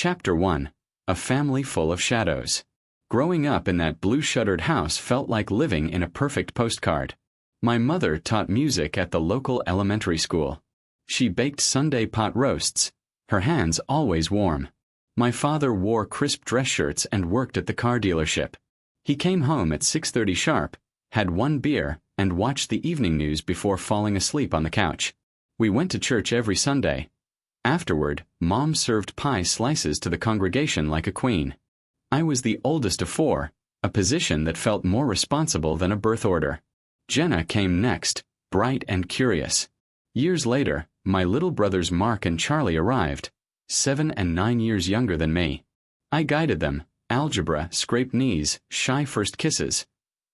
Chapter 1. A Family Full of Shadows. Growing up in that blue-shuttered house felt like living in a perfect postcard. My mother taught music at the local elementary school. She baked Sunday pot roasts, her hands always warm. My father wore crisp dress shirts and worked at the car dealership. He came home at 6:30 sharp, had one beer, and watched the evening news before falling asleep on the couch. We went to church every Sunday. Afterward, Mom served pie slices to the congregation like a queen. I was the oldest of four, a position that felt more responsible than a birth order. Jenna came next, bright and curious. Years later, my little brothers Mark and Charlie arrived, 7 and 9 years younger than me. I guided them, algebra, scraped knees, shy first kisses.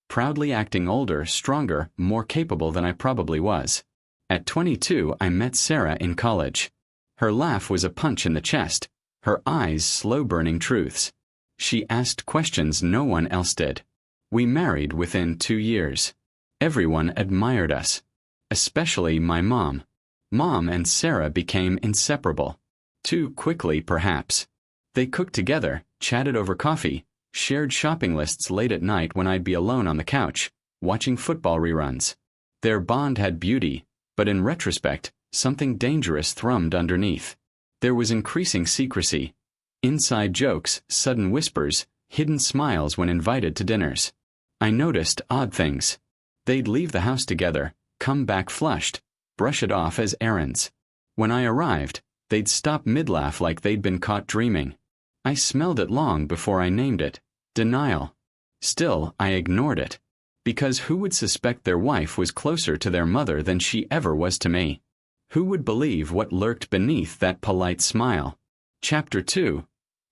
Proudly acting older, stronger, more capable than I probably was. At 22, I met Sarah in college. Her laugh was a punch in the chest, her eyes slow-burning truths. She asked questions no one else did. We married within 2 years. Everyone admired us. Especially my mom. Mom and Sarah became inseparable. Too quickly, perhaps. They cooked together, chatted over coffee, shared shopping lists late at night when I'd be alone on the couch, watching football reruns. Their bond had beauty, but in retrospect, something dangerous thrummed underneath. There was increasing secrecy. Inside jokes, sudden whispers, hidden smiles when invited to dinners. I noticed odd things. They'd leave the house together, come back flushed, brush it off as errands. When I arrived, they'd stop mid-laugh like they'd been caught dreaming. I smelled it long before I named it. Denial. Still, I ignored it. Because who would suspect their wife was closer to their mother than she ever was to me? Who would believe what lurked beneath that polite smile? Chapter 2.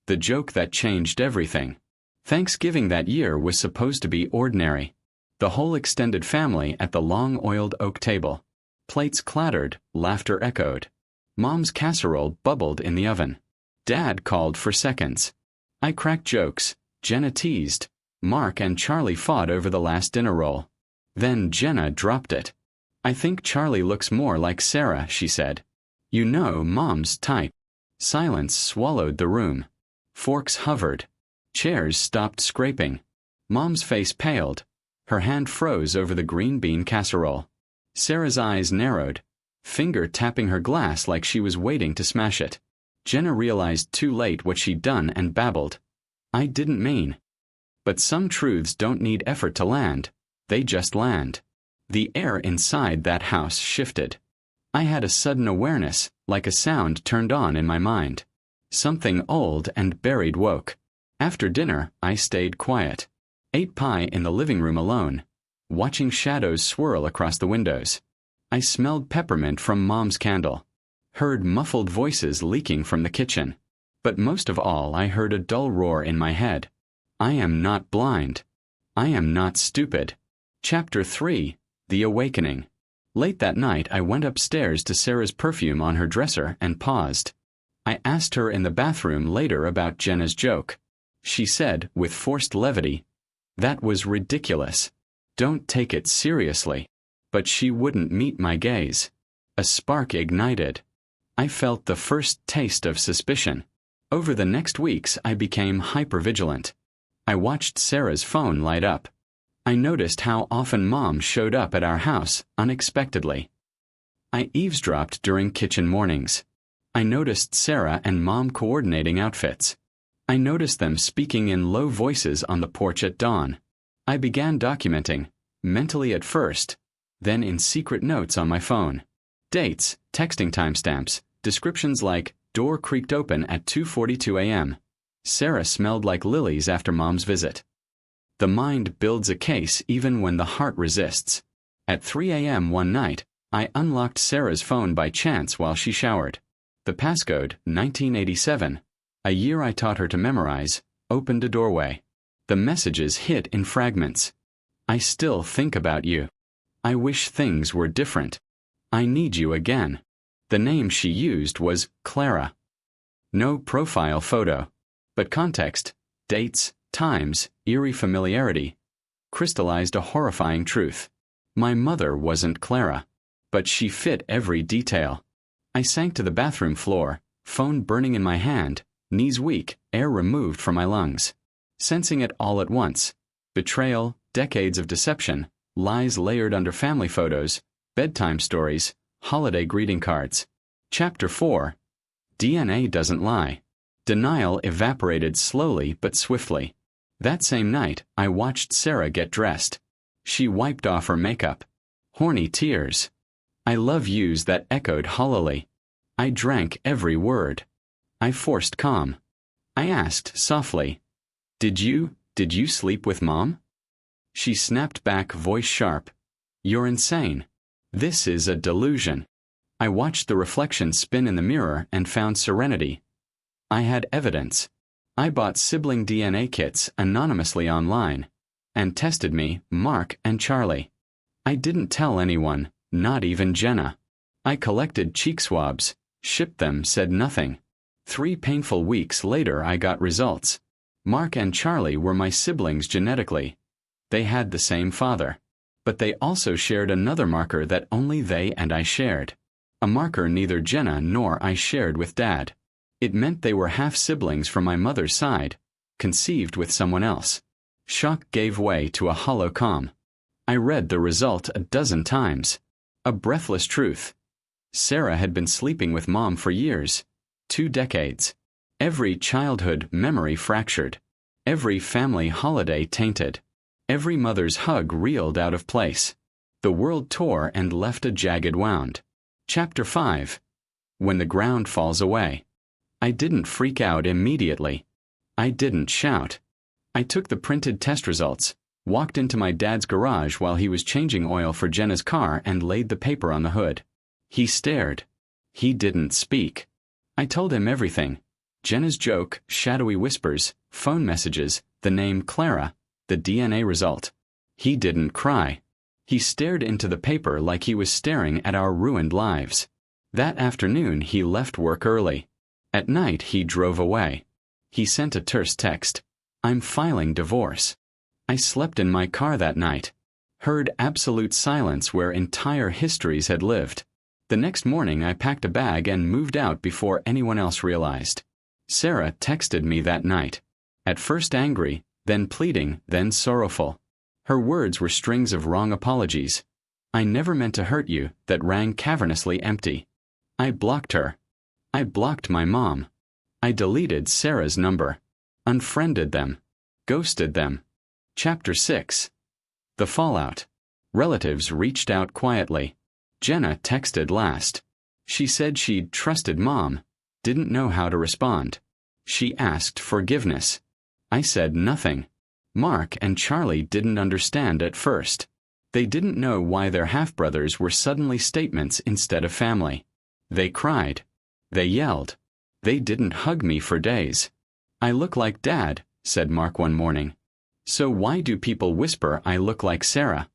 The Joke That Changed Everything. Thanksgiving that year was supposed to be ordinary. The whole extended family at the long-oiled oak table. Plates clattered, laughter echoed. Mom's casserole bubbled in the oven. Dad called for seconds. I cracked jokes. Jenna teased. Mark and Charlie fought over the last dinner roll. Then Jenna dropped it. "I think Charlie looks more like Sarah," she said. "You know Mom's type." Silence swallowed the room. Forks hovered. Chairs stopped scraping. Mom's face paled. Her hand froze over the green bean casserole. Sarah's eyes narrowed, finger tapping her glass like she was waiting to smash it. Jenna realized too late what she'd done and babbled. "I didn't mean." But some truths don't need effort to land. They just land. The air inside that house shifted. I had a sudden awareness, like a sound turned on in my mind. Something old and buried woke. After dinner, I stayed quiet. Ate pie in the living room alone, watching shadows swirl across the windows. I smelled peppermint from Mom's candle. Heard muffled voices leaking from the kitchen. But most of all, I heard a dull roar in my head. I am not blind. I am not stupid. Chapter 3. The Awakening. Late that night, I went upstairs to Sarah's perfume on her dresser and paused. I asked her in the bathroom later about Jenna's joke. She said, with forced levity, "That was ridiculous. Don't take it seriously." But she wouldn't meet my gaze. A spark ignited. I felt the first taste of suspicion. Over the next weeks, I became hypervigilant. I watched Sarah's phone light up. I noticed how often Mom showed up at our house, unexpectedly. I eavesdropped during kitchen mornings. I noticed Sarah and Mom coordinating outfits. I noticed them speaking in low voices on the porch at dawn. I began documenting, mentally at first, then in secret notes on my phone. Dates, texting timestamps, descriptions like, "Door creaked open at 2:42 a.m. Sarah smelled like lilies after Mom's visit." The mind builds a case even when the heart resists. At 3 a.m. one night, I unlocked Sarah's phone by chance while she showered. The passcode, 1987, a year I taught her to memorize, opened a doorway. The messages hit in fragments. "I still think about you. I wish things were different. I need you again." The name she used was Clara. No profile photo. But context, dates, times, eerie familiarity, crystallized a horrifying truth. My mother wasn't Clara. But she fit every detail. I sank to the bathroom floor, phone burning in my hand, Knees weak, air removed from my lungs. Sensing it all at once. Betrayal, decades of deception, lies layered under family photos, bedtime stories, holiday greeting cards. Chapter 4. DNA doesn't lie. Denial evaporated slowly but swiftly. That same night, I watched Sarah get dressed. She wiped off her makeup. Horny tears. I love yous that echoed hollowly. I drank every word. I forced calm. I asked softly, Did you sleep with Mom? She snapped back, voice sharp. You're insane. This is a delusion. I watched the reflection spin in the mirror and found serenity. I had evidence. I bought sibling DNA kits anonymously online and tested me, Mark, and Charlie. I didn't tell anyone, not even Jenna. I collected cheek swabs, shipped them, said nothing. 3 painful weeks later I got results. Mark and Charlie were my siblings genetically. They had the same father. But they also shared another marker that only they and I shared. A marker neither Jenna nor I shared with Dad. It meant they were half-siblings from my mother's side, conceived with someone else. Shock gave way to a hollow calm. I read the result a dozen times. A breathless truth. Sarah had been sleeping with Mom for years. 2 decades. Every childhood memory fractured. Every family holiday tainted. Every mother's hug reeled out of place. The world tore and left a jagged wound. Chapter 5. When the ground falls away. I didn't freak out immediately. I didn't shout. I took the printed test results, walked into my dad's garage while he was changing oil for Jenna's car and laid the paper on the hood. He stared. He didn't speak. I told him everything. Jenna's joke, shadowy whispers, phone messages, the name Clara, the DNA result. He didn't cry. He stared into the paper like he was staring at our ruined lives. That afternoon he left work early. At night he drove away. He sent a terse text. I'm filing divorce. I slept in my car that night. Heard absolute silence where entire histories had lived. The next morning I packed a bag and moved out before anyone else realized. Sarah texted me that night. At first angry, then pleading, then sorrowful. Her words were strings of wrong apologies. I never meant to hurt you, that rang cavernously empty. I blocked her. I blocked my mom. I deleted Sarah's number. Unfriended them. Ghosted them. Chapter 6. The fallout. Relatives reached out quietly. Jenna texted last. She said she'd trusted Mom, didn't know how to respond. She asked forgiveness. I said nothing. Mark and Charlie didn't understand at first. They didn't know why their half-brothers were suddenly statements instead of family. They cried. They yelled. They didn't hug me for days. I look like Dad, said Mark one morning. So why do people whisper I look like Sarah?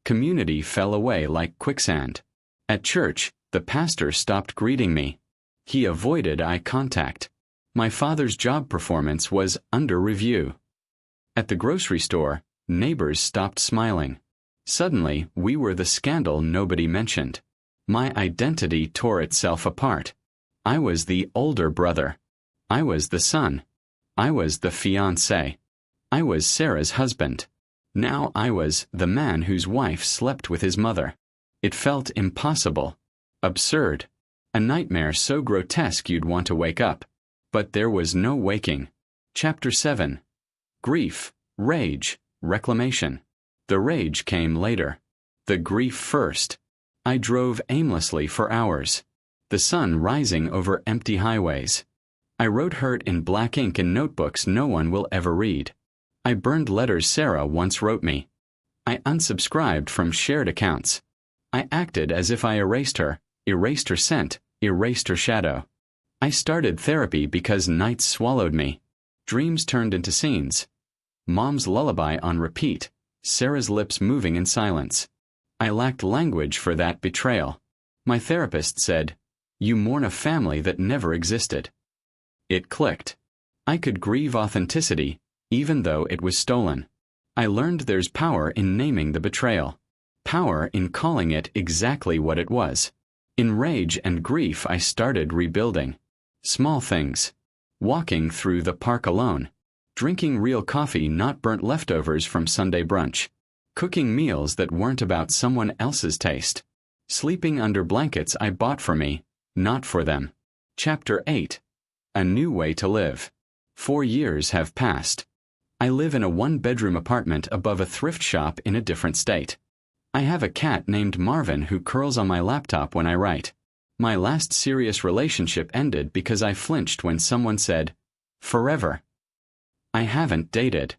Community fell away like quicksand. At church, the pastor stopped greeting me. He avoided eye contact. My father's job performance was under review. At the grocery store, neighbors stopped smiling. Suddenly, we were the scandal nobody mentioned. My identity tore itself apart. I was the older brother. I was the son. I was the fiancé. I was Sarah's husband. Now I was the man whose wife slept with his mother. It felt impossible. Absurd. A nightmare so grotesque you'd want to wake up. But there was no waking. Chapter 7. Grief, rage, reclamation. The rage came later. The grief first. I drove aimlessly for hours. The sun rising over empty highways. I wrote hurt in black ink in notebooks no one will ever read. I burned letters Sarah once wrote me. I unsubscribed from shared accounts. I acted as if I erased her scent, erased her shadow. I started therapy because nights swallowed me. Dreams turned into scenes. Mom's lullaby on repeat, Sarah's lips moving in silence. I lacked language for that betrayal. My therapist said, "You mourn a family that never existed." It clicked. I could grieve authenticity, even though it was stolen. I learned there's power in naming the betrayal. Power in calling it exactly what it was. In rage and grief I started rebuilding. Small things. walking through the park alone, drinking real coffee, not burnt leftovers from Sunday brunch, cooking meals that weren't about someone else's taste, sleeping under blankets I bought for me, not for them. Chapter 8. A New Way to Live. 4 years have passed. I live in a 1-bedroom apartment above a thrift shop in a different state. I have a cat named Marvin who curls on my laptop when I write. My last serious relationship ended because I flinched when someone said, "Forever." I haven't dated.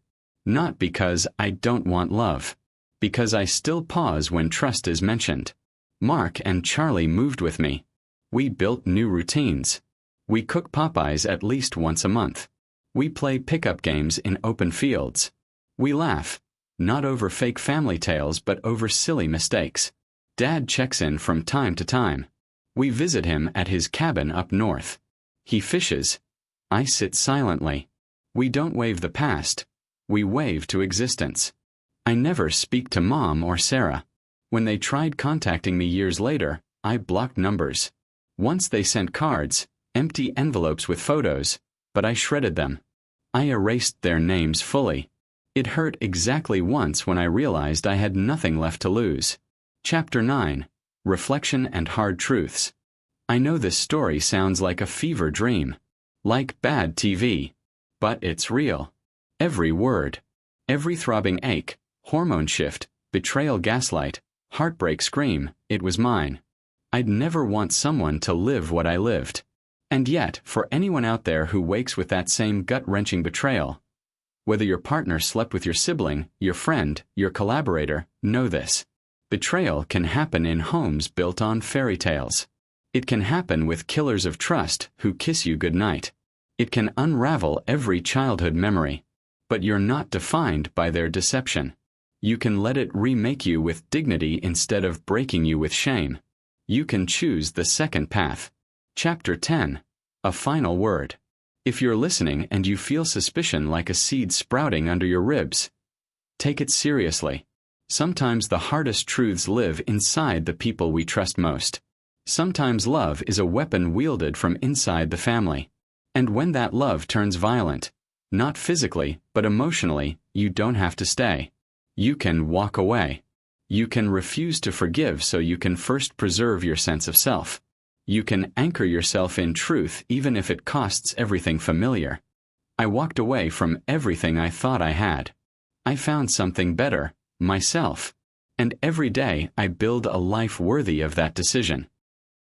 Not because I don't want love. Because I still pause when trust is mentioned. Mark and Charlie moved with me. We built new routines. We cook Popeyes at least once a month. We play pickup games in open fields. We laugh, not over fake family tales but over silly mistakes. Dad checks in from time to time. We visit him at his cabin up north. He fishes. I sit silently. We don't wave the past. We wave to existence. I never speak to Mom or Sarah. When they tried contacting me years later, I blocked numbers. Once they sent cards, empty envelopes with photos, but I shredded them. I erased their names fully. It hurt exactly once when I realized I had nothing left to lose. Chapter 9. Reflection and Hard Truths. I know this story sounds like a fever dream, like bad TV, but it's real. Every word, every throbbing ache, hormone shift, betrayal gaslight, heartbreak scream, it was mine. I'd never want someone to live what I lived. And yet, for anyone out there who wakes with that same gut-wrenching betrayal, whether your partner slept with your sibling, your friend, your collaborator, know this. Betrayal can happen in homes built on fairy tales. It can happen with killers of trust who kiss you goodnight. It can unravel every childhood memory. But you're not defined by their deception. You can let it remake you with dignity instead of breaking you with shame. You can choose the second path. Chapter 10. A Final Word. If you're listening and you feel suspicion like a seed sprouting under your ribs, take it seriously. Sometimes the hardest truths live inside the people we trust most. Sometimes love is a weapon wielded from inside the family. And when that love turns violent, not physically, but emotionally, you don't have to stay. You can walk away. You can refuse to forgive so you can first preserve your sense of self. You can anchor yourself in truth even if it costs everything familiar. I walked away from everything I thought I had. I found something better, myself. And every day I build a life worthy of that decision.